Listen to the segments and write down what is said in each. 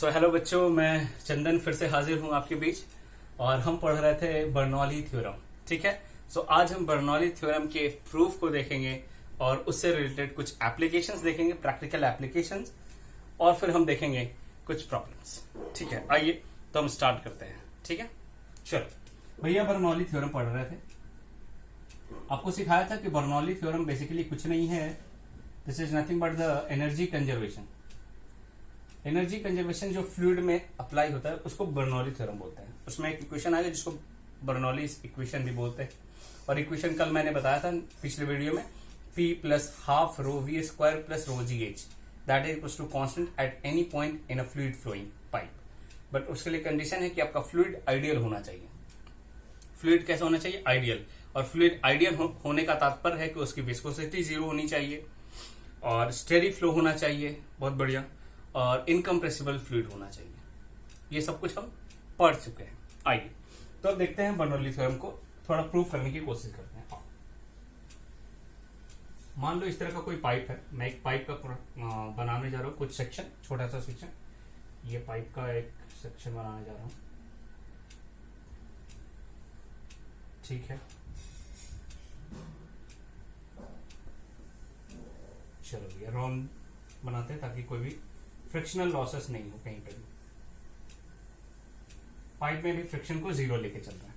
Hello बच्चों, मैं चंदन फिर से हाजिर हूं आपके बीच और हम पढ़ रहे थे बर्नौली थ्योरम। ठीक है। आज हम बर्नौली थ्योरम के प्रूफ को देखेंगे और उससे रिलेटेड कुछ एप्लीकेशंस देखेंगे, प्रैक्टिकल एप्लीकेशंस, और फिर हम देखेंगे कुछ प्रॉब्लम्स। ठीक है, आइए तो हम स्टार्ट करते हैं। ठीक है, चलो भैया, बर्नौली थ्योरम पढ़ रहे थे। आपको सिखाया था कि बर्नौली थ्योरम बेसिकली कुछ नहीं है, this is nothing but the energy conservation. Energy conservation जो फ्लूइड में अप्लाई होता है उसको बर्नौली थ्योरम बोलते हैं। उसमें एक इक्वेशन आएगा जिसको बर्नौली इक्वेशन भी बोलते हैं, और इक्वेशन कल मैंने बताया था पिछले वीडियो में, P plus half rho v square plus rho ji h that is equals to constant at any point in a fluid flowing pipe. But उसके लिए कंडीशन है कि आपका फ्लूइड आइडियल होना चाहिए। फ्लूइड कैसा होना चाहिए? आइडियल। और फ्लूइड आइडियल होने का तात्पर्य है कि उसकी विस्कोसिटी 0 होनी चाहिए और स्टेडी फ्लो होना चाहिए, बहुत बढ़िया, और इनकम्प्रेसिबल फ्लूइड होना चाहिए। ये सब कुछ हम पढ़ चुके हैं। आइए तो अब देखते हैं बर्नौली थ्योरम को थोड़ा प्रूफ करने की कोशिश करते हैं। मान लो इस तरह का कोई पाइप है, मैं एक पाइप का बनाने जा रहा हूं, कुछ सेक्शन, छोटा सा सेक्शन, ये पाइप का एक सेक्शन बनाने जा रहा हूं। ठीक है, चलो ये राउंड बनाते हैं ताकि कोई भी फ्रिक्शनल लॉसेस नहीं हो कहीं पे भी। पाइप में भी फ्रिक्शन को 0 लेके चल रहा है।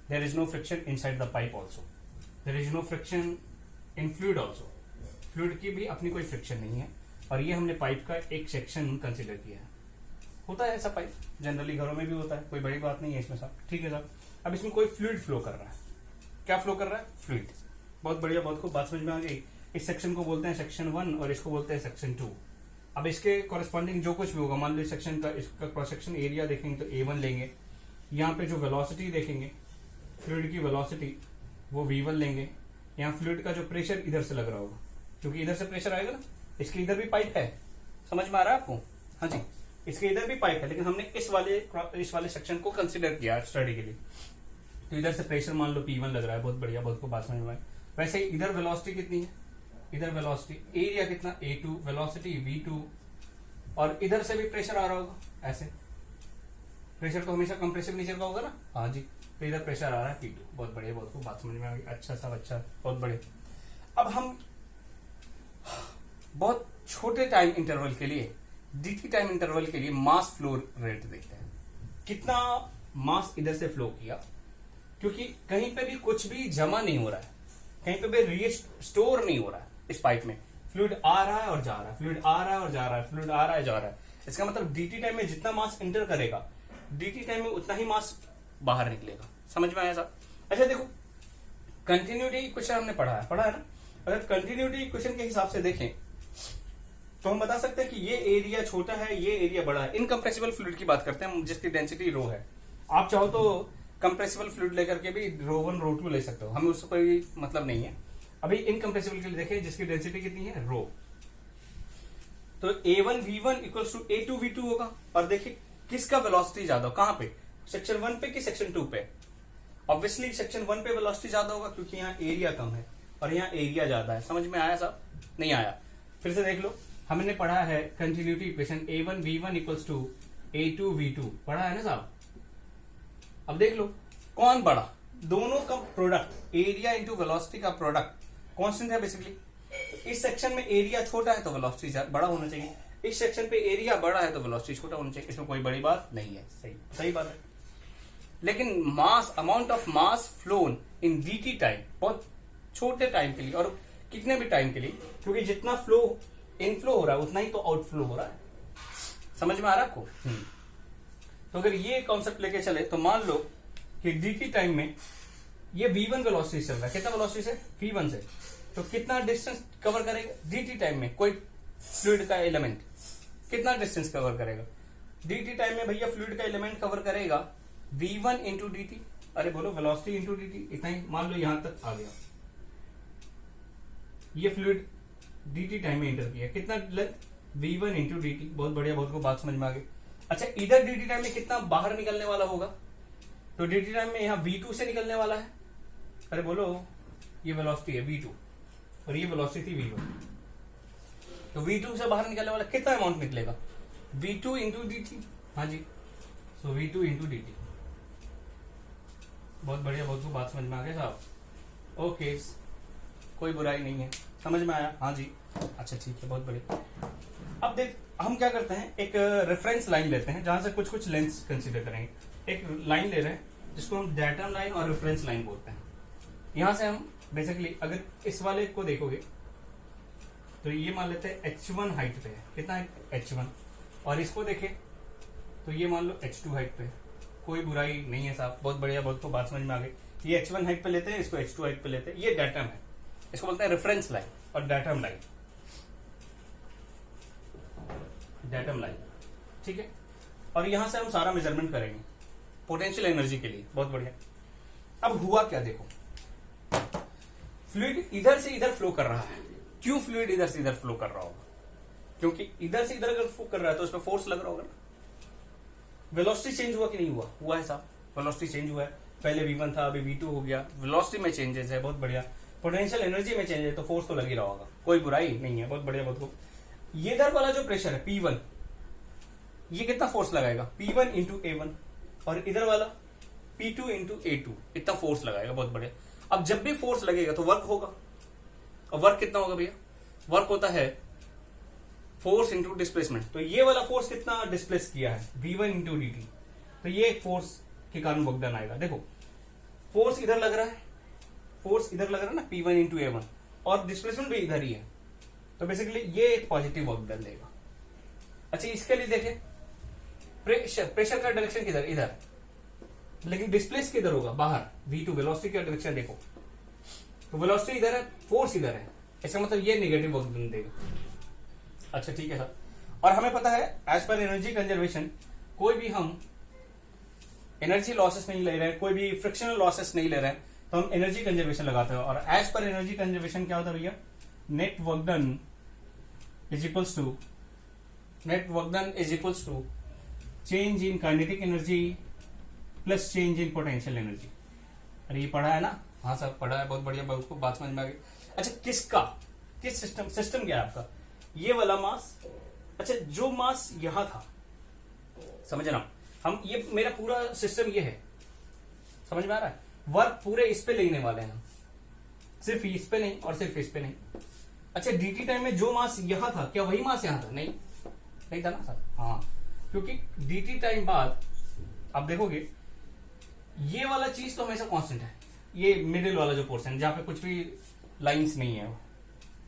There is no friction inside the pipe also, there is no friction in fluid also. Fluid की भी अपनी कोई फ्रिक्शन नहीं है, और ये हमने पाइप का एक सेक्शन कंसिडर किया है। होता है ऐसा पाइप, जनरली घरों में भी होता है, कोई बड़ी बात नहीं है इसमें साहब। ठीक है साहब, अब इसमें कोई फ्लूइड फ्लो कर रहा है। क्या फ्लो कर रहा है? फ्लूइड। बहुत बढ़िया, बहुत खूब, बात समझ में आ गई। इस सेक्शन को बोलते हैं सेक्शन 1 और इसको बोलते हैं सेक्शन 2। अब इसके कॉरेस्पॉन्डिंग जो कुछ भी होगा, मान लो सेक्शन का इसका क्रॉस सेक्शन एरिया देखेंगे तो A1 लेंगे। यहाँ पे जो वेलोसिटी देखेंगे, फ्लूइड की वेलोसिटी, वो V1 लेंगे। यहाँ फ्लूइड का जो प्रेशर इधर से लग रहा होगा, क्योंकि इधर से प्रेशर आएगा ना, इसके इधर भी पाइप है। समझ में आ रहा है आपको? हाँ जी, इसके इधर भी पाइप है, लेकिन हमने इस वाले सेक्शन को कंसिडर किया स्टडी के लिए। तो इधर से प्रेशर मान लो P1 लग रहा है, बहुत बढ़िया, बहुत को बात समझ में आए। वैसे ही इधर वेलोसिटी कितनी है? इधर वेलोसिटी, एरिया कितना? A2, वेलोसिटी V2, और इधर से भी प्रेशर आ रहा होगा ऐसे। प्रेशर तो हमेशा कंप्रेसिव नेचर का होगा ना। हाँ जी, तो इधर प्रेशर आ रहा है P2। बहुत बढ़िया, बहुत खूब, बात समझ में आ गई। अच्छा सब अच्छा, बहुत बढ़िया। अब हम बहुत छोटे टाइम इंटरवल के लिए, dt टाइम इंटरवल के लिए मास फ्लो रेट देखते हैं। कितना मास इधर से फ्लो किया, क्योंकि कहीं पे भी कुछ भी जमा नहीं हो रहा है, कहीं पे भी रीस्टोर नहीं हो रहा है। इस पाइप में फ्लूइड आ रहा है और जा रहा है, फ्लूइड आ रहा है और जा रहा है, फ्लूइड आ रहा है जा रहा है। इसका मतलब dt टाइम में जितना मास इंटर करेगा, dt टाइम में उतना ही मास बाहर निकलेगा। समझ में आया साहब? अच्छा देखो, कंटिन्यूटी इक्वेशन हमने पढ़ा है ना। अगर कंटिन्यूटी इक्वेशन के हिसाब से देखें तो हम बता सकते हैं कि ये एरिया छोटा है, ये एरिया बड़ा है। इनकम्प्रेसिबल फ्लूइड की बात करते हैं जिसकी डेंसिटी रो है। आप चाहो तो कंप्रेसिबल फ्लूइड लेकर के भी रो1 रो2 ले सकते हो, हमें उससे कोई मतलब नहीं है। अभी इनकम्प्रेसिबल के लिए देखें जिसकी डेंसिटी कितनी है? रो। तो A1 V1 equals to A2 V2 होगा। और देखिए किसका वेलोसिटी ज्यादा हो, कहां पे? सेक्शन 1 पे कि सेक्शन 2 पे? ऑब्वियसली सेक्शन 1 पे वेलोसिटी ज्यादा होगा, क्योंकि यहाँ एरिया कम है और यहाँ एरिया ज्यादा है। समझ में आया साहब? नहीं आया? फिर से देख लो, हमने पढ़ा है continuity equation A1 V1 equals to A2 V2, पढ़ा है ना साहब? अब देख लो कौन बड़ा, दोनों का प्रोडक्ट, एरिया इंटू वेलोसिटी का प्रोडक्ट कांस्टेंट है बेसिकली। इस सेक्शन में एरिया छोटा है तो वेलोसिटी बड़ा होना चाहिए, इस सेक्शन पे एरिया बड़ा है तो वेलोसिटी छोटा होना चाहिए। इसमें कोई बड़ी बात नहीं है, सही बात है। लेकिन mass, amount of mass flown in dt time, बहुत छोटे टाइम के लिए, और कितने भी टाइम के लिए, क्योंकि जितना फ्लो इनफ्लो हो रहा है उतना ही तो आउटफ्लो हो रहा है। समझ में आ रहा है आपको? तो अगर ये कॉन्सेप्ट लेके चले तो मान लो कि dt टाइम में ये V1 वेलोसिटी चल रहा है, कितना वेलोसिटी से? V1 से। तो कितना डिस्टेंस कवर करेगा dt टाइम में कोई फ्लूइड का एलिमेंट? कितना डिस्टेंस कवर करेगा dt टाइम में? भैया फ्लूइड का एलिमेंट कवर करेगा V1 इंटू dt। अरे बोलो वेलोसिटी इंटू dt, इतना ही। मान लो यहां तक आ गया, ये फ्लूइड dt टाइम में एंटर किया, कितना लेंथ? V1 into dt। बहुत बढ़िया, बहुत को बात समझ में आ गई। अच्छा, इधर dt टाइम में कितना बाहर निकलने वाला होगा? तो dt टाइम में यहाँ V2 से निकलने वाला है। अरे बोलो, ये वेलोसिटी है V2 और ये वेलोसिटी थी V1, तो V2 से बाहर निकलने वाला कितना अमाउंट निकलेगा? V2 into D T. हाँ जी, सो V2 इंटू डी टी। बहुत बढ़िया, बहुत बात समझ में आ गया साहब। ओके, कोई बुराई नहीं है, समझ में आया? हाँ जी, अच्छा ठीक है, बहुत बढ़िया। अब देख, हम क्या करते हैं, एक रेफरेंस लाइन लेते हैं जहां से कुछ कुछ लेंथ कंसीडर करेंगे। एक लाइन ले रहे हैं जिसको हम डेटम लाइन और रेफरेंस लाइन बोलते हैं। यहां से हम बेसिकली अगर इस वाले को देखोगे तो ये मान लेते हैं H1 हाइट पे है। कितना है? H1। और इसको देखें तो ये मान लो H2 हाइट पे है। कोई बुराई नहीं है साहब, बहुत बढ़िया, बहुत को बात समझ में आ गई। ये H1 हाइट पे लेते हैं, इसको H2 हाइट पे लेते हैं। ये डेटम है, इसको बोलते हैं रेफरेंस लाइन और डेटम लाइन। डेटम लाइन, ठीक है। और यहां से हम सारा मेजरमेंट करेंगे पोटेंशियल एनर्जी के लिए। बहुत बढ़िया। अब हुआ क्या, देखो, फ्लूइड इधर से इधर फ्लो कर रहा है। क्यों फ्लूइड इधर से इधर फ्लो कर रहा होगा? क्योंकि इधर से इधर अगर फ्लो कर रहा है तो उसमें फोर्स लग रहा होगा ना। वेलोसिटी चेंज हुआ कि नहीं हुआ? हुआ है साहब, वेलोसिटी चेंज हुआ है। पहले V1 था, अभी V2 हो गया। वेलोसिटी में चेंजेस है, बहुत बढ़िया। पोटेंशियल एनर्जी में चेंज है तो फोर्स तो लग ही रहा होगा, कोई बुराई नहीं है, बहुत बढ़िया, बहुत खूब। ये इधर वाला जो प्रेशर है P1, ये कितना फोर्स लगाएगा? P1 into A1। और इधर वाला P2 इंटू A2, इतना फोर्स लगाएगा, बहुत बढ़िया। अब जब भी फोर्स लगेगा तो वर्क होगा, और वर्क कितना होगा भैया? वर्क होता है फोर्स इंटू डिस्प्लेसमेंट। तो ये वाला फोर्स कितना डिस्प्लेस किया है? V1 into D T. तो ये एक फोर्स के कारण वर्क डन आएगा। देखो, फोर्स इधर लग रहा है, फोर्स इधर लग रहा है ना, P1 इंटू A1, और डिस्प्लेसमेंट भी इधर ही है। तो बेसिकली ये एक पॉजिटिव वर्क डन देगा। अच्छा, इसके लिए देखें, प्रेशर का डायरेक्शन किधर? इधर, लेकिन डिस्प्लेस किधर होगा? बाहर। V2 वेलोसिटी का डायरेक्शन देखो, तो वेलोसिटी इधर है, फोर्स इधर है, इसका मतलब ये नेगेटिव वर्क डन देगा। अच्छा ठीक है सर। और हमें पता है एज पर एनर्जी कंजर्वेशन, कोई भी हम एनर्जी लॉसेस नहीं ले रहे हैं, कोई भी फ्रिक्शनल लॉसेस नहीं ले रहे हैं, तो हम एनर्जी कंजर्वेशन लगाते हैं। और एज पर एनर्जी कंजर्वेशन क्या होता है भैया? Net work done is equals to change in kinetic energy plus change in potential energy. अरे ये पढ़ा है ना? हाँ सर पढ़ा है, बहुत बढ़िया, बहुत को बात समझ में आ गई। अच्छा, किस सिस्टम क्या है आपका? ये वाला मास। अच्छा, जो मास यहां था, समझना, हम ये मेरा पूरा सिस्टम ये है, समझ में आ रहा है? वर्क पूरे इस पे लेने वाले हैं, सिर्फ इस पे नहीं और सिर्फ इस पे नहीं। अच्छा, डीटी टाइम में जो मास यहां था, क्या वही मास यहां था? नहीं था ना सर? हाँ, क्योंकि डीटी टाइम बाद आप देखोगे ये वाला चीज तो हमेशा कांस्टेंट है। ये मिडिल वाला जो पोर्शन जहां पे कुछ भी लाइंस नहीं है,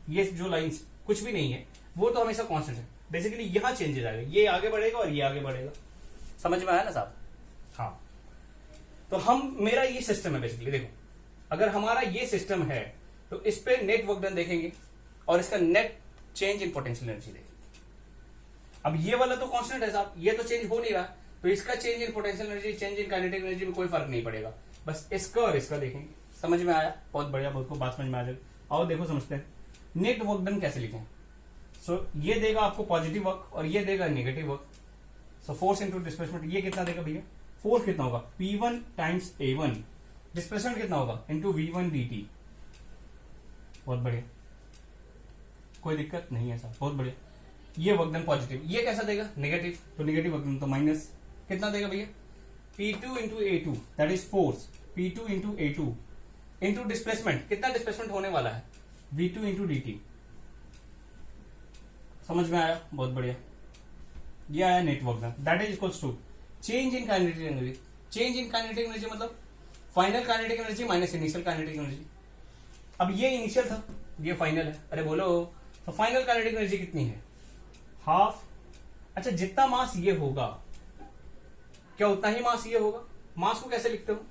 ये जो लाइंस कुछ भी नहीं है, वो तो हमेशा कांस्टेंट है। बेसिकली यहां चेंजेस आएगा, ये आगे बढ़ेगा और ये आगे बढ़ेगा। समझ में आया ना साहब? हाँ, तो मेरा ये सिस्टम है बेसिकली। देखो, अगर हमारा ये सिस्टम है तो इस पे नेट वर्क डन देखेंगे और इसका net change in potential energy देखेंगे। अब ये वाला तो कांस्टेंट है साहब, ये तो चेंज हो नहीं रहा, तो इसका change in potential energy, change in kinetic energy में कोई फर्क नहीं पड़ेगा। बस इसका और इसका देखेंगे। समझ में आया? बहुत बढ़िया, बहुत को बात समझ में आ जाए। आओ देखो समझते हैं नेट वर्क डन कैसे लिखें। सो ये देगा आपको पॉजिटिव वर्क और ये देगा negative work. So force into displacement, ये कितना देगा भैया? फोर्स कितना होगा? P1 times A1। डिस्प्लेसमेंट कितना होगा? Into V1 dt। बहुत बढ़िया, कोई दिक्कत नहीं है साहब, बहुत बढ़िया। ये वर्क डन पॉजिटिव, ये कैसा देगा? नेगेटिव। तो नेगेटिव वर्क डन तो माइनस कितना देगा भैया? P2 into A2, that is force. P2 into A2 into displacement, कितना डिस्प्लेसमेंट होने वाला है? V2 into dt। समझ में आया? बहुत बढ़िया। ये आया net work done, that is equals to change in kinetic energy. Change in kinetic energy मतलब final kinetic energy minus initial kinetic energy. अब ये इनिशियल था, ये फाइनल है। अरे बोलो, तो फाइनल काइनेटिक एनर्जी कितनी है? हाफ। अच्छा, जितना मास ये होगा, क्या उतना ही मास ये होगा? मास को कैसे लिखते हो?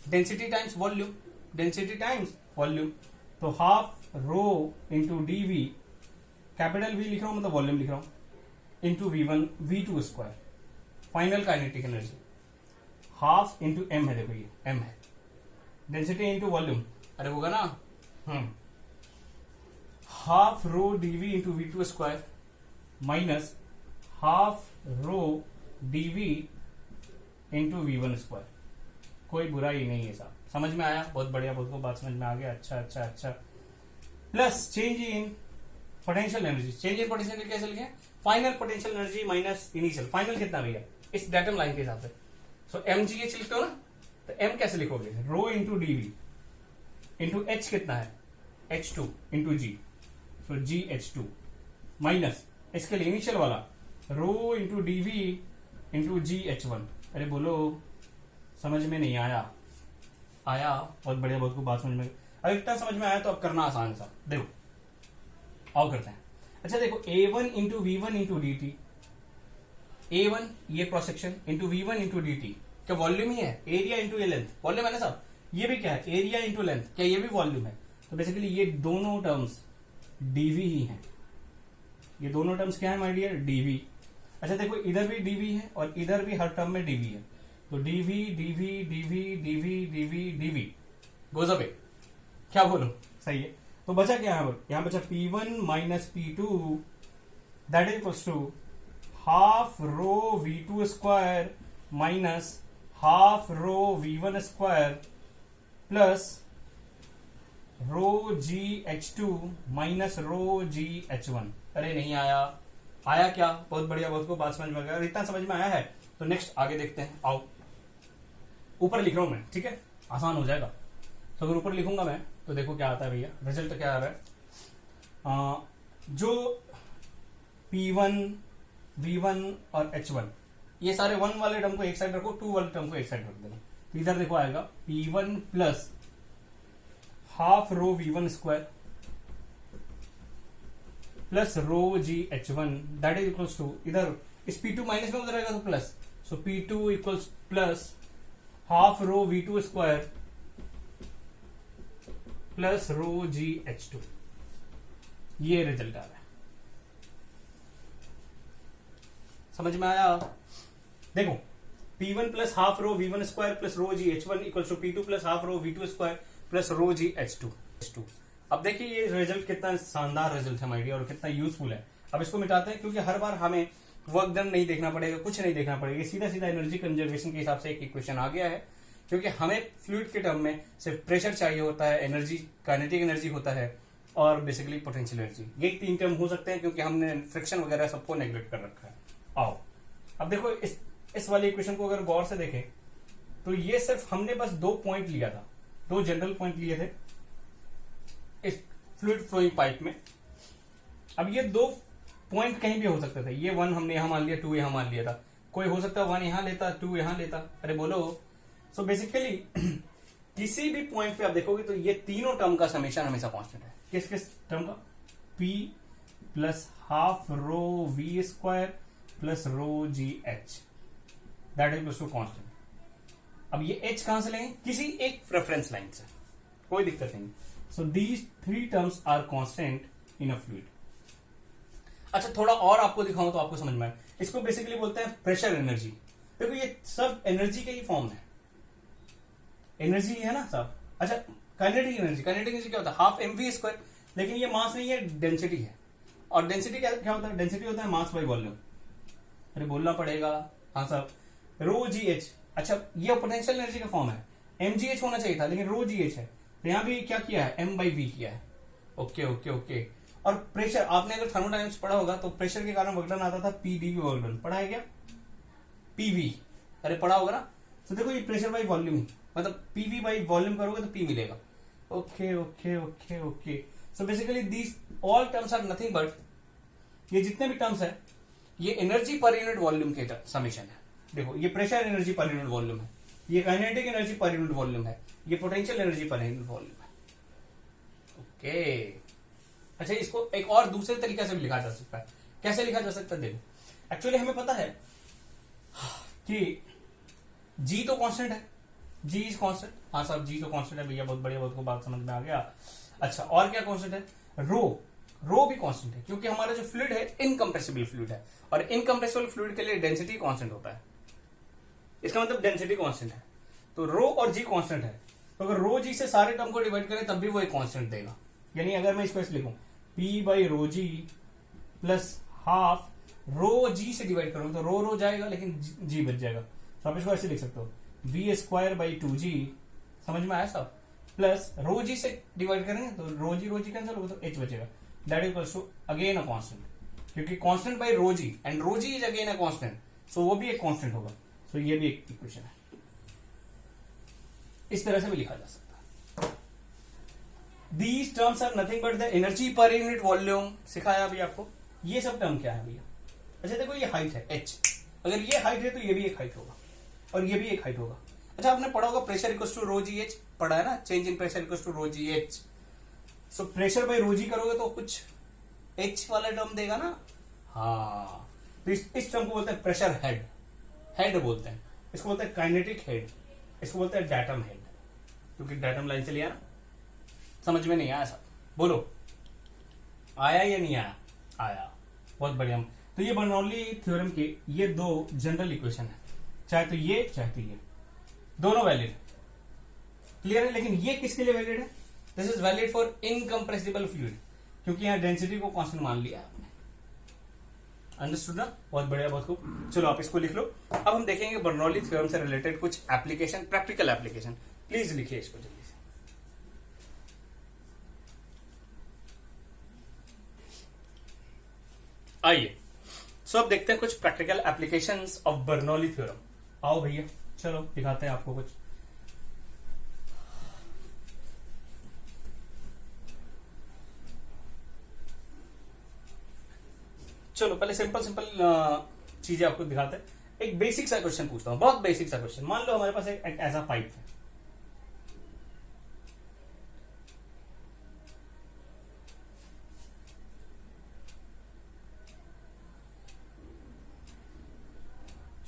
Density times volume. Density times volume, तो half rho into D capital V लिख रहा हूं, मतलब वॉल्यूम लिख रहा हूं, into V1 V2 square. Final kinetic energy half into m है, देखो ये m है। डेंसिटी इंटू वॉल्यूम, अरे होगा ना, half rho dV into V2 square minus half रो dV इंटू V1 स्क्वायर। कोई बुराई नहीं है साहब, समझ में आया? बहुत बढ़िया, बहुत को बात समझ में आ गया। अच्छा। Plus change in potential energy. Change in potential energy कैसे लिखें? Final potential energy minus initial, final कितना भैया इस डेटम लाइन के हिसाब से। सो mgh लिखते हो ना, तो m कैसे लिखोगे, rho into dv into h कितना है h2 इंटू g, सो gh2 माइनस इसके लिए इनिशियल वाला rho into dv into gh1। अरे बोलो समझ में नहीं आया? आया, बहुत बढ़िया, बहुत को बात समझ में। अगर इतना समझ में आया तो अब करना आसान सा, देखो आओ करते हैं। अच्छा देखो a1 into V1 into D T, a1 ये cross section into V1 into D T, क्या वॉल्यूम ही है, एरिया इंटू ये लेंथ, वॉल्यूम है ना साहब। ये भी क्या है, एरिया इंटू लेंथ, क्या ये भी वॉल्यूम है। तो बेसिकली ये दोनों टर्म्स dv ही हैं, ये दोनों टर्म्स क्या है माय डियर, dv। अच्छा देखो इधर भी dv है और इधर भी हर टर्म में dv है, तो dv dv dv dv dv dv goes away, क्या बोलो सही है। तो बचा क्या है, यहां बचा p1 minus p2 that is equals to half rho v2 square minus half rho v1 square plus rho gh2 minus rho gh1। अरे नहीं आया, आया क्या, बहुत बढ़िया, बहुत को बात समझ में आ गया। इतना समझ में आया है तो नेक्स्ट आगे देखते हैं। आओ ऊपर लिख रहा हूं मैं, ठीक है, आसान हो जाएगा। तो अगर ऊपर लिखूंगा मैं तो देखो क्या आता है भैया, रिजल्ट क्या आ रहा है। जो P1 V1 और H1 ये सारे 1 वाले टर्म को एक साइड रखो, 2 वाले टर्म को एक साइड रख देना। तो इधर देखो आएगा P1 plus half rho V1 square plus rho gh1 that is equals to, इधर इस P2 माइनस में उधर आएगा तो plus, so P2 equals plus half rho V2 square plus rho gh2। ये रिजल्ट आ रहा है, समझ में आया? देखो P1 plus half rho V1 square plus rho gh1 equals to P2 plus half rho V2 square plus rho gh2। अब देखिए ये रिजल्ट कितना शानदार रिजल्ट है माय डियर और कितना यूजफुल है। अब इसको मिटाते हैं, क्योंकि हर बार हमें वर्क डन नहीं देखना पड़ेगा, कुछ नहीं देखना पड़ेगा, सीधा सीधा एनर्जी कंजर्वेशन के हिसाब से एक इक्वेशन आ गया है। क्योंकि हमें फ्लूइड के टर्म में सिर्फ प्रेशर चाहिए होता है, एनर्जी काइनेटिक एनर्जी होता है और बेसिकली पोटेंशियल एनर्जी, ये 3 टर्म हो सकते हैं क्योंकि हमने फ्रिक्शन वगैरह सबको नेग्लेक्ट कर रखा है। आओ अब देखो इस वाली इक्वेशन को अगर गौर से देखें तो ये सिर्फ हमने बस 2 पॉइंट लिया था, 2 जनरल पॉइंट लिए थे इस फ्लूइड फ्लोइंग पाइप में। अब ये 2 पॉइंट कहीं भी हो सकते थे, ये 1 हमने यहां मान लिया, 2 यहां मान लिया था, कोई हो सकता है 1 यहां लेता, 2 यहां लेता। अरे बोलो, सो बेसिकली किसी भी पॉइंट पे आप देखोगे तो ये तीनों टर्म का समेशन हमेशा कांस्टेंट है। किस किस टर्म का, P plus half rho V square plus rho GH that is equals to constant. अब ये H कहां से लेंगे, किसी एक रेफरेंस लाइन से, कोई दिक्कत नहीं। So these 3 terms are constant in a fluid. अच्छा थोड़ा और आपको दिखाऊं तो आपको समझ में आए, इसको बेसिकली बोलते हैं प्रेशर एनर्जी। देखो ये सब एनर्जी के ही फॉर्म है, एनर्जी है ना सब। अच्छा काइनेटिक एनर्जी, काइनेटिक एनर्जी क्या होता है, हाफ mv स्क्वायर, लेकिन ये मास नहीं है, डेंसिटी है। और डेंसिटी क्या होता है, डेंसिटी होता है मास बाई वॉल्यूम। अरे बोलना पड़ेगा, हाँ साहब, रो gh। अच्छा ये पोटेंशियल एनर्जी का फॉर्म है, mgh होना चाहिए था लेकिन रो gh है, तो यहां भी क्या किया है, m by v किया है। Okay okay okay. और प्रेशर, आपने अगर थर्मोडायनेमिक्स पढ़ा होगा तो प्रेशर के कारण वर्क डन आता था pdv वर्क डन, पढ़ा है क्या, pv, अरे पढ़ा होगा ना। तो देखो ये प्रेशर बाई वॉल्यूम ही, मतलब pv बाई वॉल्यूम करोगे तो p मिलेगा। Okay okay okay okay. So basically these all terms are nothing but, ये जितने भी टर्म्स है ये एनर्जी पर यूनिट वॉल्यूम के समेशन है। देखो ये pressure energy per unit volume है, ये kinetic energy per unit volume है, ये potential energy per unit volume है। ओके अच्छा इसको एक और दूसरे तरीके से भी लिखा जा सकता है। कैसे लिखा जा सकता है, देखो एक्चुअली हमें पता है कि G तो कांस्टेंट है, G इज कांस्टेंट। हाँ साहब G तो कांस्टेंट है भैया, बहुत बढ़िया, बहुत को बात समझ में आ गया। अच्छा और क्या कांस्टेंट है, रो भी कांस्टेंट है, क्योंकि हमारा जो फ्लूइड है इनकम्प्रेसिबल फ्लूइड है और इनकम्प्रेसिबल फ्लूइड के लिए डेंसिटी कांस्टेंट होता है, इसका मतलब डेंसिटी कांस्टेंट है। तो रो और G कांस्टेंट है, तो अगर रो G से सारे टर्म को डिवाइड करें तब भी वो एक कांस्टेंट देगा। यानी अगर मैं इसको ऐसे लिखूं P by rho G plus half row G से डिवाइड करूं तो रो जाएगा लेकिन G बच जाएगा, तो आप इसको ऐसे लिख सकते हो V स्क्वायर बाई 2G, समझ में आया साहब, प्लस रो G से डिवाइड करेंगे तो रो G कैंसिल होगा तो H बचेगा, that equals to again a constant. क्योंकि constant by rho G and rho G is again a constant, so वो भी एक कांस्टेंट होगा। सो ये भी एक इक्वेशन है, इस तरह से भी लिखा जा सकता है। These terms are nothing but the energy per unit volume, सिखाया अभी आपको। ये सब टर्म क्या है भैया? अच्छा देखो, ये हाइट है h, अगर ये हाइट है तो ये भी एक हाइट होगा और ये भी एक हाइट होगा। अच्छा आपने पढ़ा होगा pressure equals to rho ji H, पढ़ा है ना, change in pressure equals to rho ji H. So pressure by rho G करोगे तो कुछ एच वाला टर्म देगा ना। हाँ, तो इस टर्म को बोलते हैं प्रेशर हेड, हेड बोलते हैं इसको, बोलते हैं काइनेटिक हेड, इसको बोलते हैं डाटम हेड, क्योंकि डाटम लाइन से लिया ना। समझ में नहीं आया सब? बोलो आया या नहीं आया? आया, बहुत बढ़िया। तो ये बर्नौली थ्योरम के ये दो जनरल इक्वेशन है, चाहे तो ये चाहे तो ये, दोनों वैलिड, क्लियर है। लेकिन ये किसके लिए वैलिड है? This is valid for incompressible fluid, क्योंकि यहां डेंसिटी को कांस्टेंट मान लिया आपने। अंडरस्टूड ना? बहुत बढ़िया, बहुत खूब। चलो आप इसको लिख लो। अब हम देखेंगे बर्नौली थ्योरम से रिलेटेड कुछ एप्लीकेशन, प्रैक्टिकल एप्लीकेशन। प्लीज लिखिए इसको जल्दी से। आइए, सो अब देखते हैं कुछ practical applications of Bernoulli theorem. आओ भैया, चलो दिखाते हैं आपको कुछ। चलो पहले सिंपल चीजें आपको दिखाते हैं। एक बेसिक सा क्वेश्चन पूछता हूं, बहुत बेसिक सा क्वेश्चन। मान लो हमारे पास एक ऐसा पाइप है,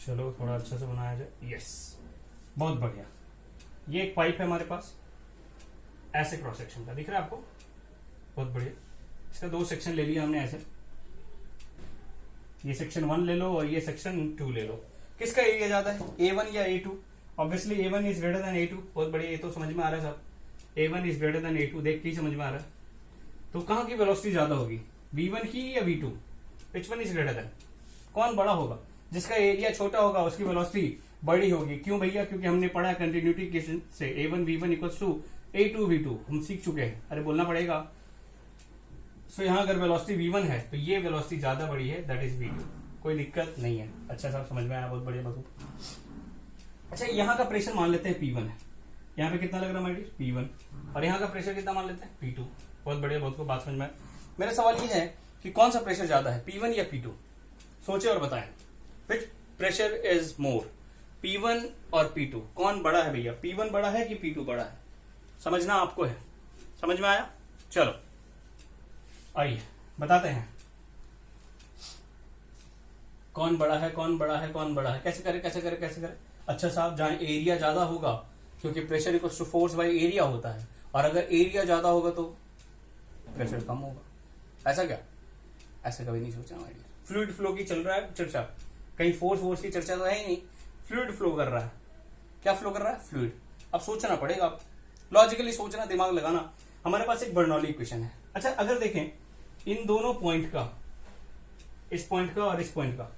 चलो थोड़ा अच्छा से बनाया जाए। यस, बहुत बढ़िया। ये एक पाइप है हमारे पास, ऐसे क्रॉस सेक्शन का दिख रहा है आपको, बहुत बढ़िया। इसका दो सेक्शन ले लिया हमने ऐसे, ये सेक्शन 1 ले लो और ये सेक्शन 2 ले लो। किसका एरिया ज्यादा है, A1 या A2? Obviously A1 is greater then A2। बहुत बढ़िया, ये तो समझ में आ रहा है सब। A1 is greater then A2, देख के ही समझ में आ रहा है। तो कहां की वेलोसिटी ज्यादा होगी, V1 की या V2? Which one is greater then? कौन बड़ा होगा? जिसका एरिया छोटा होगा उसकी वेलोसिटी बड़ी होगी। क्यों भैया? क्योंकि हमने पढ़ा कंटिन्यूटी इक्वेशन से A1 V1 equals to A2 V2, हम सीख चुके हैं। अरे बोलना पड़ेगा। सो यहां अगर वेलोसिटी V1 है तो ये वेलोसिटी ज्यादा बड़ी है, दैट इज V2। कोई दिक्कत नहीं है। अच्छा साहब समझ में आया, बहुत बढ़िया बात। अच्छा यहाँ का प्रेशर मान लेते हैं P1 है, यहाँ पे कितना लग रहा है माइडी? P1। और यहाँ का प्रेशर कितना मान लेते हैं? P2। बहुत बढ़िया, बहुत को बात समझ में आया। मेरा सवाल ये है कि कौन सा प्रेशर ज्यादा है, P1 या P2? सोचे और बताएं, विच प्रेशर इज मोर, P1 और P2? कौन बड़ा है भैया? P1 बड़ा है कि P2 बड़ा है? समझना आपको है। समझ में आया? चलो आइए बताते हैं कौन बड़ा है, कौन बड़ा है, कौन बड़ा है। कैसे करे, कैसे करे, कैसे करे? अच्छा साहब, जहां एरिया ज्यादा होगा, क्योंकि pressure equals to force by area होता है, और अगर एरिया ज्यादा होगा तो प्रेशर कम होगा। ऐसा क्या? ऐसा कभी नहीं सोचा हमारे। फ्लूइड फ्लो की चल रहा है चर्चा, कहीं फोर्स की चर्चा तो है ही नहीं। फ्लूइड फ्लो कर रहा है। क्या फ्लो कर रहा है? फ्लूइड। अब सोचना पड़ेगा, आप लॉजिकली सोचना, दिमाग लगाना। हमारे पास एक बर्नौली इक्वेशन है। अच्छा अगर देखें इन दोनों पॉइंट का, इस पॉइंट का और इस पॉइंट का,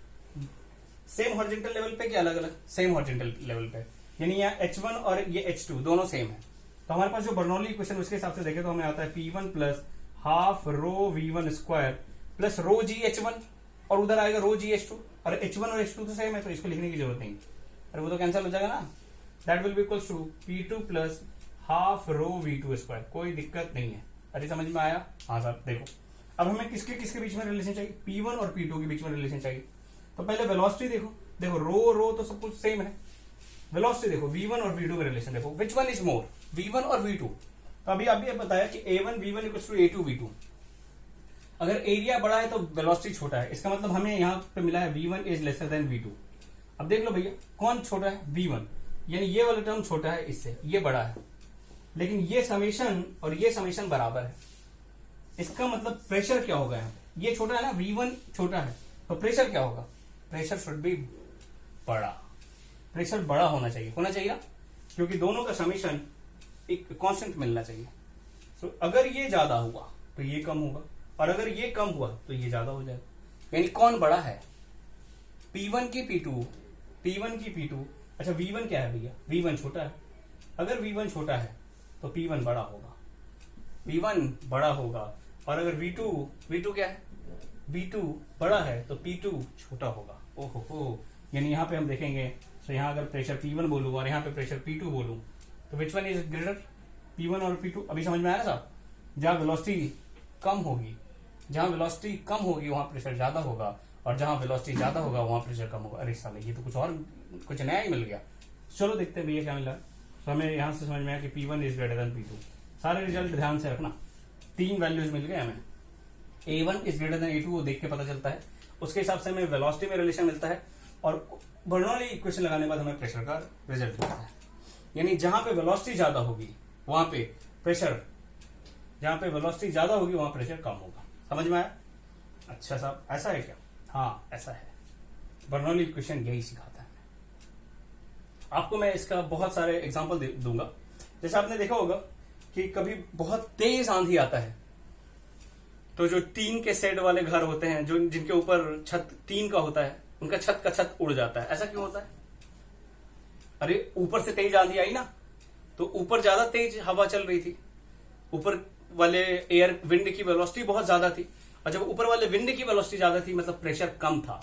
सेम हॉरिजॉन्टल लेवल पे क्या अलग अलग? सेम हॉरिजॉन्टल लेवल पे, यानी यहाँ H1 और ये H2 दोनों सेम है। तो हमारे पास जो बर्नौली इक्वेशन उसके हिसाब से देखें तो हमें आता है P1 plus half rho V1 square plus rho G H1, और उधर आएगा रो जी H2, और H1 और H2 तो सेम है तो इसको लिखने की जरूरत नहीं। अरे वो तो कैंसिल हो जाएगा ना। That will be equals to P2 plus half rho V2 square. कोई दिक्कत नहीं है। अरे समझ में आया? हाँ सर। देखो अब हमें किसके किसके बीच में रिलेशन चाहिए? P1 और P2 के बीच में रिलेशन चाहिए। तो पहले वेलोसिटी देखो, देखो रो तो सब कुछ सेम है। वेलोसिटी देखो, V1 और V2 में रिलेशन देखो, which one is more, V1 और V2? तो अभी आप ये बताया कि A1 V1 equals to A2 V2। अगर एरिया बड़ा है तो वेलोसिटी छोटा है, इसका मतलब हमें यहाँ पे मिला है V1 is lesser than V2। अब देख लो भैया कौन छोटा है? V1, यानी ये वाला टर्म छोटा है इससे, ये बड़ा है, लेकिन ये समेशन और ये समेशन बराबर है। इसका मतलब प्रेशर क्या होगा यहाँ? ये छोटा है ना, V1 छोटा है, तो प्रेशर क्या होगा? प्रेशर शुड बी बड़ा। प्रेशर बड़ा होना चाहिए ना, क्योंकि दोनों का समेशन एक कांस्टेंट मिलना चाहिए। तो अगर ये ज्यादा हुआ तो ये कम होगा, और अगर ये कम हुआ तो ये ज्यादा हो जाएगा। यानी कौन बड़ा है? P1 की P2, P1 की P2। अच्छा V1 क्या है भैया? V1 छोटा है। अगर V1 छोटा है तो P1 बड़ा होगा, P1 बड़ा होगा। और अगर V2 क्या है? V2 बड़ा है तो P2 छोटा होगा। ओहो हो, यानी यहाँ पे हम देखेंगे तो यहाँ अगर प्रेशर P1 बोलूँ और यहाँ पे प्रेशर P2 बोलूँ तो which one is greater, P1 और P2? अभी समझ में आया साहब? जहाँ वेलोसिटी कम होगी, जहाँ वेलोसिटी कम होगी वहां प्रेशर ज्यादा होगा, और जहां वेलोसिटी ज्यादा होगा वहां प्रेशर कम होगा। अरे साले, ये तो कुछ नया ही मिल गया। चलो देखते हैं भैया क्या मिला। तो हमें यहां से समझ में आया कि P1 is greater then P2। सारे रिजल्ट ध्यान से रखना, 3 वैल्यूज मिल गए हमें। A1 is greater then A2 वो देख के पता चलता है, उसके हिसाब से हमें वेलोसिटी में रिलेशन मिलता है, और बर्नौली इक्वेशन लगाने के बाद हमें प्रेशर का रिजल्ट मिलता है। यानी जहां पे वेलोसिटी ज्यादा होगी वहां पे प्रेशर, जहां पे वेलोसिटी ज्यादा होगी वहां प्रेशर कम होगा। समझ में आया? अच्छा साहब, ऐसा है क्या? हाँ ऐसा है, बर्नौली इक्वेशन यही सिखाता है। आपको मैं इसका बहुत सारे एग्जांपल दूंगा। जैसे आपने देखा होगा कि कभी बहुत तेज आंधी आता है तो जो टीन के सेट वाले घर होते हैं, जो जिनके ऊपर छत टीन का होता है, उनका छत का छत उड़ जाता है। ऐसा क्यों होता है? अरे ऊपर से तेज आंधी आई ना, तो ऊपर ज्यादा तेज हवा चल रही थी, ऊपर वाले एयर विंड की वेलोसिटी बहुत ज्यादा थी, और जब ऊपर वाले विंड की वेलोसिटी ज्यादा थी मतलब प्रेशर कम था।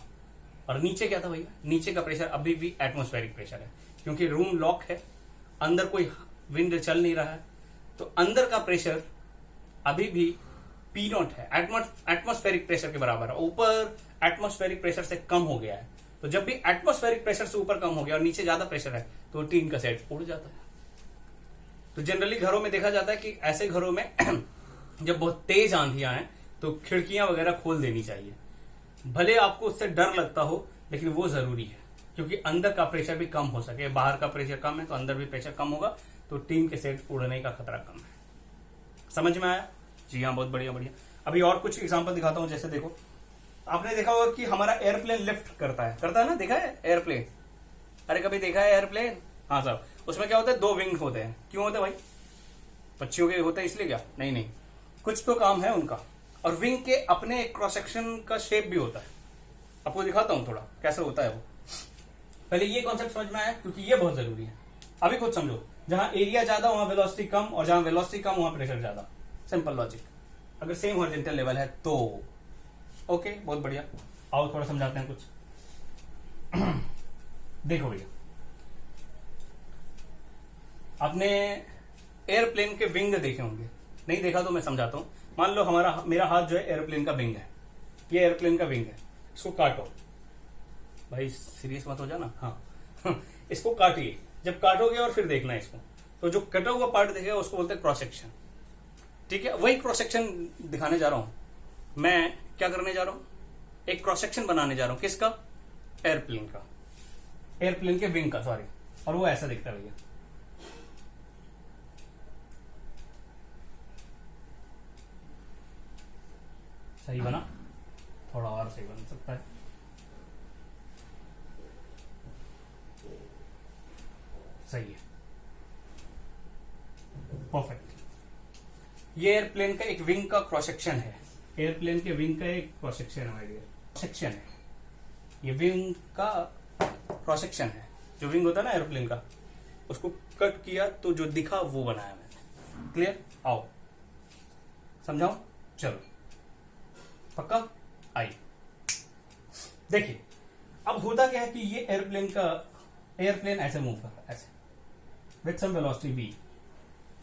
और नीचे क्या था भैया? नीचे का प्रेशर अभी भी एटमॉस्फेरिक प्रेशर है, क्योंकि रूम लॉक है, अंदर कोई विंड चल नहीं रहा है, तो अंदर का प्रेशर अभी भी P0 है, एटमॉस्फेरिक प्रेशर के बराबर है। ऊपर एटमॉस्फेरिक प्रेशर से कम हो गया है, तो जब भी एटमॉस्फेरिक प्रेशर से ऊपर कम हो गया और नीचे ज्यादा प्रेशर है तो टीन का सेट उड़ जाता है। तो जनरली घरों में देखा जाता है कि ऐसे घरों में जब बहुत तेज आंधियां हैं तो खिड़कियां वगैरह खोल देनी चाहिए। भले आपको उससे डर लगता हो, लेकिन वो जरूरी है, क्योंकि अंदर का प्रेशर भी कम हो सके। बाहर का प्रेशर कम है तो अंदर भी प्रेशर कम होगा, तो टीन के सेट उड़ने का खतरा कम है। समझ में आया? जी हाँ, बहुत बढ़िया बढ़िया। अभी और कुछ एग्जांपल दिखाता हूं। जैसे देखो, आपने देखा होगा कि हमारा एयरप्लेन लिफ्ट करता है ना? देखा है एयरप्लेन? अरे कभी देखा है एयरप्लेन? हाँ साहब, उसमें क्या होता है? 2 विंग होते हैं। क्यों होते हैं भाई? पक्षियों के होते हैं इसलिए क्या? नहीं, कुछ तो काम है उनका। और विंग के अपने क्रॉस सेक्शन का शेप भी होता है। आपको दिखाता हूं थोड़ा कैसे होता है वो। पहले ये कॉन्सेप्ट समझ में आया, क्योंकि ये बहुत जरूरी है। अभी खुद समझो, जहां एरिया ज्यादा वहां वेलोसिटी कम, और जहां वेलोसिटी कम वहां प्रेशर ज्यादा। सिंपल लॉजिक, अगर सेम हॉरिजॉन्टल लेवल है तो। ओके, बहुत बढ़िया। आओ थोड़ा समझाते हैं कुछ। देखो भैया, आपने एयरप्लेन के विंग देखे होंगे, नहीं देखा तो मैं समझाता हूं। मान लो मेरा हाथ जो है एयरप्लेन का विंग है, ये एयरप्लेन का विंग है। इसको काटो भाई, सीरियस मत हो जाना। हाँ इसको काटिए। जब काटोगे और फिर देखना इसको, तो जो कटा हुआ पार्ट दिखेगा उसको बोलते हैं क्रॉस सेक्शन। ठीक है, वही क्रॉस सेक्शन दिखाने जा रहा हूं मैं। क्या करने जा रहा हूं? एक क्रॉस सेक्शन बनाने जा रहा हूं। किसका? एयरप्लेन का, एयरप्लेन के विंग का, सॉरी। और वो ऐसा दिखता है भैया। सही बना? थोड़ा और सही बन सकता है। सही है, परफेक्ट। ये एयरप्लेन का एक विंग का क्रॉस सेक्शन है। एयरप्लेन के विंग का एक क्रॉस सेक्शन है, माय डियर। सेक्शन है ये, विंग का क्रॉस सेक्शन है। जो विंग होता है ना एयरप्लेन का, उसको कट किया तो जो दिखा वो बनाया मैंने। क्लियर? आओ समझाओ। चलो पक्का? आई देखिए, अब होता क्या है कि ये एयरप्लेन ऐसे मूव कर रहा है, ऐसे विथ सम वेलोसिटी v।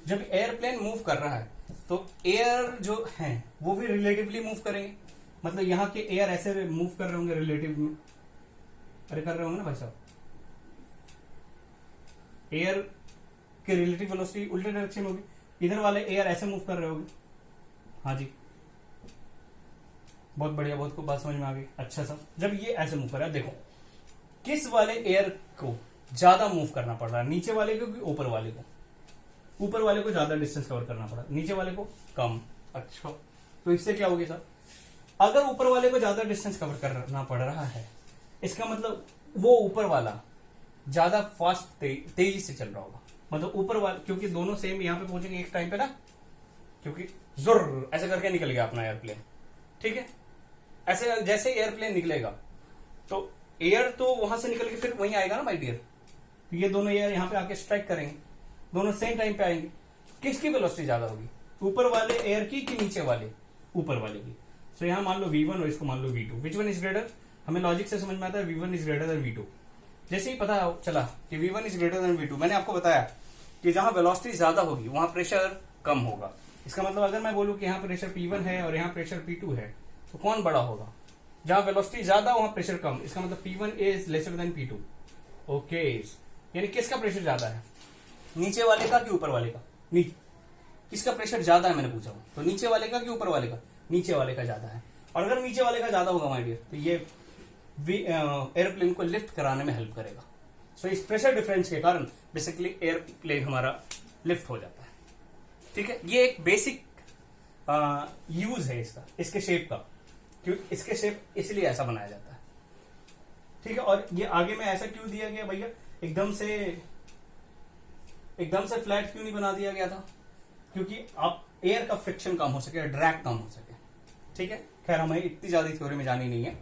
जब एयरप्लेन मूव कर रहा है तो एयर जो है वो भी रिलेटिवली मूव करेंगे। मतलब यहाँ के एयर ऐसे मूव कर रहे होंगे रिलेटिव में। अरे कर रहे होंगे ना भाई साहब? एयर के रिलेटिव वेलोसिटी उल्टे डायरेक्शन होगी, इधर वाले एयर ऐसे मूव कर रहे होंगे। हाँ जी, बहुत बढ़िया, बहुत को बात समझ में आ गई। अच्छा सा, जब ये ऐसे मूव कर रहा है, देखो किस वाले एयर को ज्यादा मूव करना पड़ रहा है, नीचे वाले को कि ऊपर वाले को? ऊपर वाले को ज्यादा डिस्टेंस कवर करना पड़ा, नीचे वाले को कम। अच्छा, तो इससे क्या होगी सर? अगर ऊपर वाले को ज्यादा डिस्टेंस कवर करना पड़ रहा है, इसका मतलब वो ऊपर वाला ज्यादा फास्ट तेजी से चल रहा होगा। मतलब ऊपर वाला, क्योंकि दोनों सेम यहां पे पहुंचेंगे एक टाइम पे ना, क्योंकि जुर ऐसे करके निकल गया अपना एयरप्लेन। ठीक है, ऐसे जैसे एयरप्लेन निकलेगा तो एयर तो वहां से निकल के फिर वहीं आएगा ना माय डियर। तो ये दोनों एयर यहाँ पे आके स्ट्राइक करेंगे, दोनों सेम टाइम पे आएंगे। किसकी वेलोसिटी ज्यादा होगी? ऊपर वाले एयर की कि नीचे वाले? ऊपर वाले की। सो यहाँ मान लो V1 और इसको मान लो V2, which one is greater? हमें लॉजिक से समझ में आता है V1 is greater then V2। जैसे ही पता चला कि V1 is greater then V2, मैंने आपको बताया कि जहां वेलोसिटी ज्यादा होगी वहां प्रेशर कम होगा। इसका मतलब अगर मैं बोलूं कि यहाँ प्रेशर P1 है और यहाँ प्रेशर P2 है, तो कौन बड़ा होगा? जहां वेलोसिटी ज्यादा वहां प्रेशर कम। इसका मतलब P1 is lesser than P2। Okay, यानी किसका प्रेशर ज्यादा है, नीचे वाले का कि ऊपर वाले का? किसका प्रेशर ज्यादा है मैंने पूछा, तो नीचे वाले का कि ऊपर वाले का? नीचे वाले का ज्यादा है। और अगर नीचे वाले का ज्यादा होगा माय डियर, तो ये एयरप्लेन को लिफ्ट कराने में हेल्प करेगा। सो इस प्रेशर डिफरेंस के कारण बेसिकली एयरप्लेन हमारा लिफ्ट हो जाता है। ठीक है, ये एक बेसिक यूज है इसका, इसके शेप का, क्योंकि इसके शेप इसलिए ऐसा बनाया जाता है। ठीक है, और ये आगे में ऐसा क्यों दिया गया भैया, एकदम से फ्लैट क्यों नहीं बना दिया गया था? क्योंकि आप एयर का फ्रिक्शन कम हो सके, ड्रैग कम हो सके। ठीक है, खैर हमें इतनी ज्यादा थ्योरी में जानी नहीं है,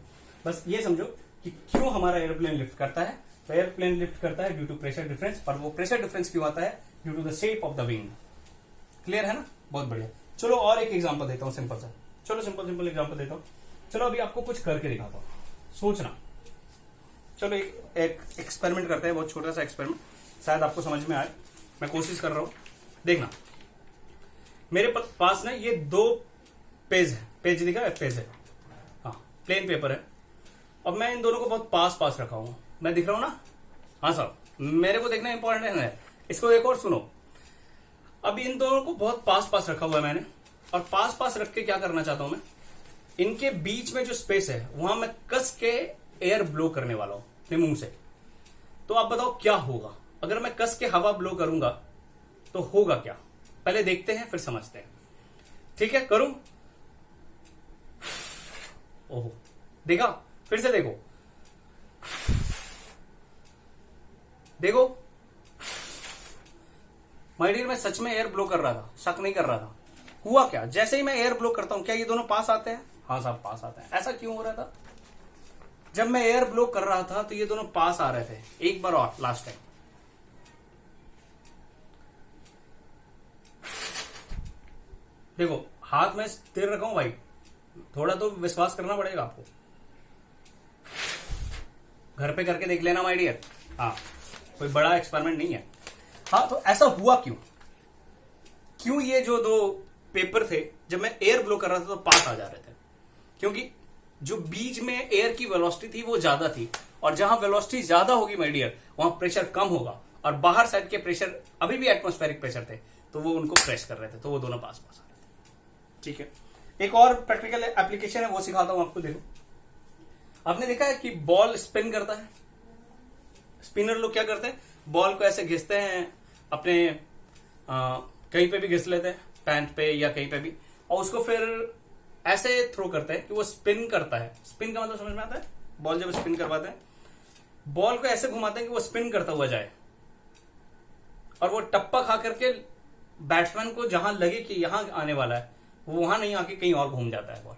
बस ये समझो कि क्यों हमारा एयरप्लेन लिफ्ट करता है। तो एयरप्लेन लिफ्ट करता है ड्यू टू प्रेशर डिफरेंस, और वो प्रेशर डिफरेंस क्यों आता है? Due to the shape of the wing. Clear है ना? बहुत बढ़िया। चलो और एक एग्जांपल देता हूं सिंपल सा। चलो सिंपल एग्जांपल देता हूं। चलो अभी आपको कुछ करके दिखाता हूं, सोचना। चलो एक एक्सपेरिमेंट करते हैं, बहुत छोटा सा एक्सपेरिमेंट, शायद आपको समझ में आए। मैं कोशिश कर रहा हूं, देखना। मेरे पास ना ये 2 पेज है, पेज दिखा है? पेज है, हाँ, प्लेन पेपर है। अब मैं इन दोनों को बहुत पास रखा हूं, मैं दिख रहा हूं ना? हाँ साहब, मेरे को देखना इंपॉर्टेंट है। इसको एक और सुनो। अब इन दोनों को बहुत पास रखा हुआ है मैंने, और पास रख के क्या करना चाहता हूं मैं, इनके बीच में जो स्पेस है वहां मैं कस के एयर ब्लो करने वाला हूं अपने मुंह से। तो आप बताओ क्या होगा अगर मैं कस के हवा ब्लो करूंगा, तो होगा क्या? पहले देखते हैं फिर समझते हैं। ठीक है, करूं? ओहो, देखा? फिर से देखो, देखो माय डियर, मैं सच में एयर ब्लो कर रहा था, शक नहीं कर रहा था। हुआ क्या, जैसे ही मैं एयर ब्लो करता हूं, क्या ये दोनों पास आते हैं? हाँ साहब, पास आते हैं। ऐसा क्यों हो रहा था? जब मैं एयर ब्लो कर रहा था तो ये दोनों पास आ रहे थे। एक बार और, लास्ट टाइम। देखो, हाथ में स्थिर रखा हूं भाई, थोड़ा तो विश्वास करना पड़ेगा आपको। घर पे करके देख लेना माय डियर। हाँ, कोई बड़ा एक्सपेरिमेंट नहीं है। हाँ, तो ऐसा हुआ क्यों ये जो 2 पेपर थे, जब मैं एयर ब्लो कर रहा था तो पास आ जा रहे थे? क्योंकि जो बीच में एयर की वेलोसिटी थी वो ज्यादा थी, और जहां वेलोसिटी ज्यादा होगी माय डियर, वहां प्रेशर कम होगा, और बाहर साइड के प्रेशर अभी भी एटमॉस्फेरिक प्रेशर थे, तो वो उनको प्रेस कर रहे थे, तो वो दोनों पास आ रहे थे। ठीक है, एक और प्रैक्टिकल एप्लीकेशन है, वो सिखाता हूं आपको। देखो, आपने देखा है कि बॉल स्पिन करता है। स्पिनर लोग क्या करते हैं, बॉल को ऐसे घिसते हैं अपने कहीं पे भी घिस लेते हैं, पैंट पे या कहीं पे भी, और उसको फिर ऐसे थ्रो करते हैं कि वो स्पिन करता है। स्पिन का मतलब समझ में आता है? बॉल जब स्पिन करवाते हैं, बॉल को ऐसे घुमाते हैं कि वो स्पिन करता हुआ जाए, और वो टप्पा खा करके बैट्समैन को जहां लगे कि यहां आने वाला है, वो वहां नहीं आके कहीं और घूम जाता है बॉल।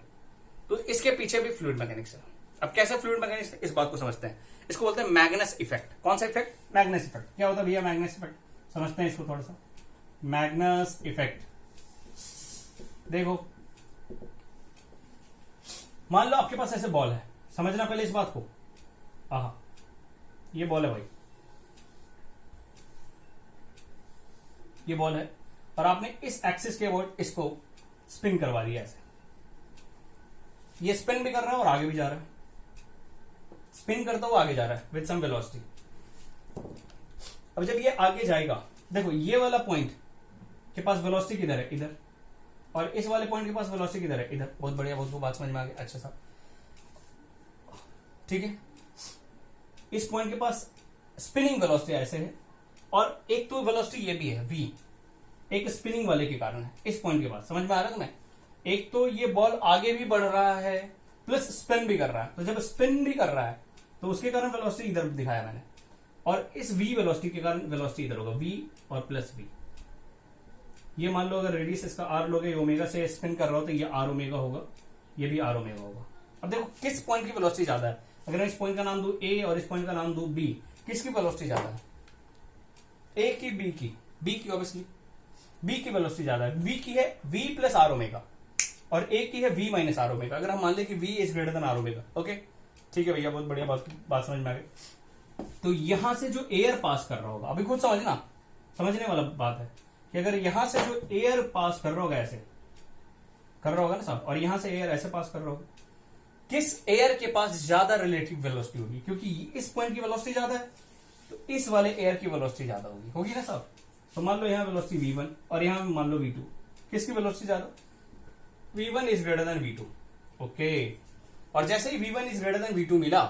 तो इसके पीछे भी फ्लूइड मैकेनिक्स है। अब कैसे फ्लूइड मैकेनिक्स, इस बात को समझते हैं। इसको बोलते हैं मैग्नस इफेक्ट। कौन सा इफेक्ट? Magnus effect. क्या होता है भैया मैग्नस इफेक्ट? समझते हैं इसको थोड़ा सा। मैग्नस इफेक्ट, देखो, मान लो आपके पास ऐसे बॉल है, समझना पहले इस बात को। आहा, ये बॉल है भाई, ये बॉल है, और आपने इस एक्सिस के अबाउट इसको स्पिन करवा दिया ऐसे। ये स्पिन भी कर रहा है और आगे भी जा रहा है, स्पिन करता हुआ आगे जा रहा है विद सम वेलोसिटी। अब जब ये आगे जाएगा, देखो ये वाला पॉइंट के पास वेलोसिटी किधर है? इधर। और इस वाले पॉइंट के पास वेलोसिटी किधर है? इधर। बहुत बढ़िया, बहुत बात समझ में आ गई। अच्छा सा, ठीक है। इस पॉइंट के पास स्पिनिंग वेलोसिटी ऐसे है, और एक तो वेलोसिटी ये भी है v, एक स्पिनिंग वाले के कारण है इस पॉइंट के पास। समझ में आ रहा है तुम्हें? एक तो ये बॉल आगे भी बढ़ रहा है प्लस स्पिन भी कर रहा है, तो जब स्पिन भी कर रहा है तो उसके कारण वेलोसिटी इधर दिखाया मैंने, और इस v वेलोसिटी के कारण वेलोसिटी इधर होगा, v और प्लस v। ये मान लो अगर रेडियस इसका r लोगे, ओमेगा से स्पिन कर रहा हो तो ये r ओमेगा होगा, ये भी r ओमेगा होगा। अब देखो किस पॉइंट की वेलोसिटी ज्यादा है। अगर मैं इस पॉइंट का नाम दूं a और इस पॉइंट का नाम दूं b, किसकी वेलोसिटी ज्यादा है? a की, b की ऑब्वियसली b की वेलोसिटी ज्यादा है। v की है v प्लस r ओमेगा, और एक की है v माइनस आर ओमेगा। अगर हम मान लें कि v is greater than r omega, okay ठीक है भैया, बहुत बढ़िया बात समझ में आ गई। तो यहां से जो एयर पास कर रहा होगा, अभी खुद समझना, समझने वाला बात है कि अगर यहां से जो एयर पास कर रहा होगा, ऐसे कर रहा होगा ना साहब, और यहां से एयर ऐसे पास कर रहा होगा, किस एयर के पास ज्यादा रिलेटिव वेलोसिटी होगी? क्योंकि इस पॉइंट की वेलोसिटी ज्यादा है, तो इस वाले एयर की वेलोसिटी ज्यादा होगी ना साहब। तो मान लो यहां वेलोसिटी v1 और यहां मान लो v2, किसकी वेलोसिटी ज्यादा? v1 is greater then v2, okay. और जैसे ही v1 is greater then v2 मिला,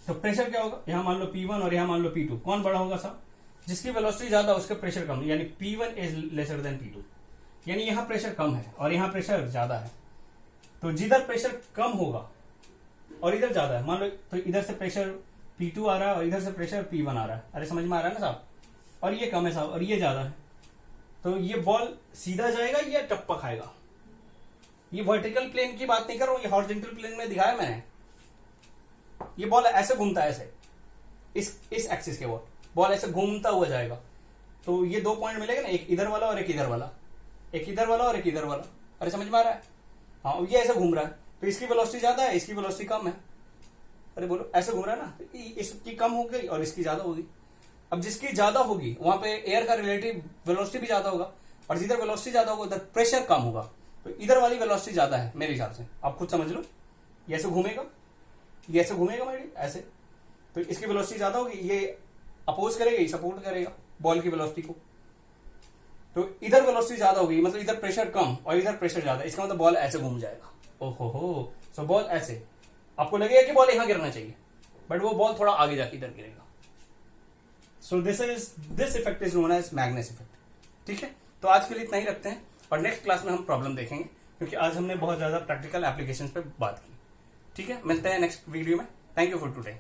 तो प्रेशर क्या होगा? यहां मान लो p1 और यहां मान लो p2, कौन बड़ा होगा साहब? जिसकी वेलोसिटी ज्यादा उसका प्रेशर कम, यानी p1 is lesser than p2, यानी यहां प्रेशर कम है और यहां प्रेशर ज्यादा है। तो जिधर प्रेशर कम होगा और इधर ज्यादा है, मान लो तो इधर से प्रेशर P2 आ रहा है और इधर से प्रेशर P1 आ रहा है, अरे समझ में आ रहा है ना साहब, और ये कम है साहब और ये ज्यादा है, तो ये बॉल सीधा जाएगा या टप्पा खाएगा? ये वर्टिकल प्लेन की बात नहीं कर रहा हूं, ये हॉरिजॉन्टल प्लेन में दिखाया मैंने। ये बॉल ऐसे घूमता है, ऐसे इस एक्सिस के बॉल ऐसे घूमता हुआ जाएगा, तो ये दो पॉइंट मिलेगा ना, एक इधर वाला और एक इधर वाला, एक इधर वाला और एक इधर वाला, अरे समझ में आ रहा है? हाँ, ये ऐसे घूम रहा है, तो इसकी वेलोसिटी ज्यादा है, इसकी वेलोसिटी कम है, अरे बोलो ऐसे घूम रहा है ना, तो इसकी कम हो गई और इसकी ज्यादा होगी। अब जिसकी ज्यादा होगी वहां पे एयर का रिलेटिव वेलोसिटी भी ज्यादा होगा, और जिधर वेलोसिटी ज्यादा होगा उधर प्रेशर कम होगा, तो इधर वाली वेलोसिटी ज्यादा है मेरे हिसाब से, आप खुद समझ लो। ये ऐसे घूमेगा, ये ऐसे घूमेगा मेरी ऐसे, तो इसकी वेलोसिटी ज्यादा होगी, ये अपोज करेगा, ये सपोर्ट करेगा बॉल की वेलोसिटी को, तो इधर वेलोसिटी ज्यादा होगी, मतलब इधर प्रेशर कम और इधर प्रेशर ज्यादा, इसका मतलब बॉल ऐसे घूम जाएगा। ओहो हो, सो बॉल ऐसे, आपको लगेगा कि बॉल यहां गिरना चाहिए, बट वो बॉल थोड़ा आगे जाके इधर गिरेगा। So this effect is known as Magnus effect. ठीक है, तो आज के लिए इतना ही रखते हैं, और नेक्स्ट क्लास में हम प्रॉब्लम देखेंगे, क्योंकि आज हमने बहुत ज्यादा प्रैक्टिकल एप्लीकेशंस पे बात की। ठीक है, मिलते हैं नेक्स्ट वीडियो में। Thank you for today.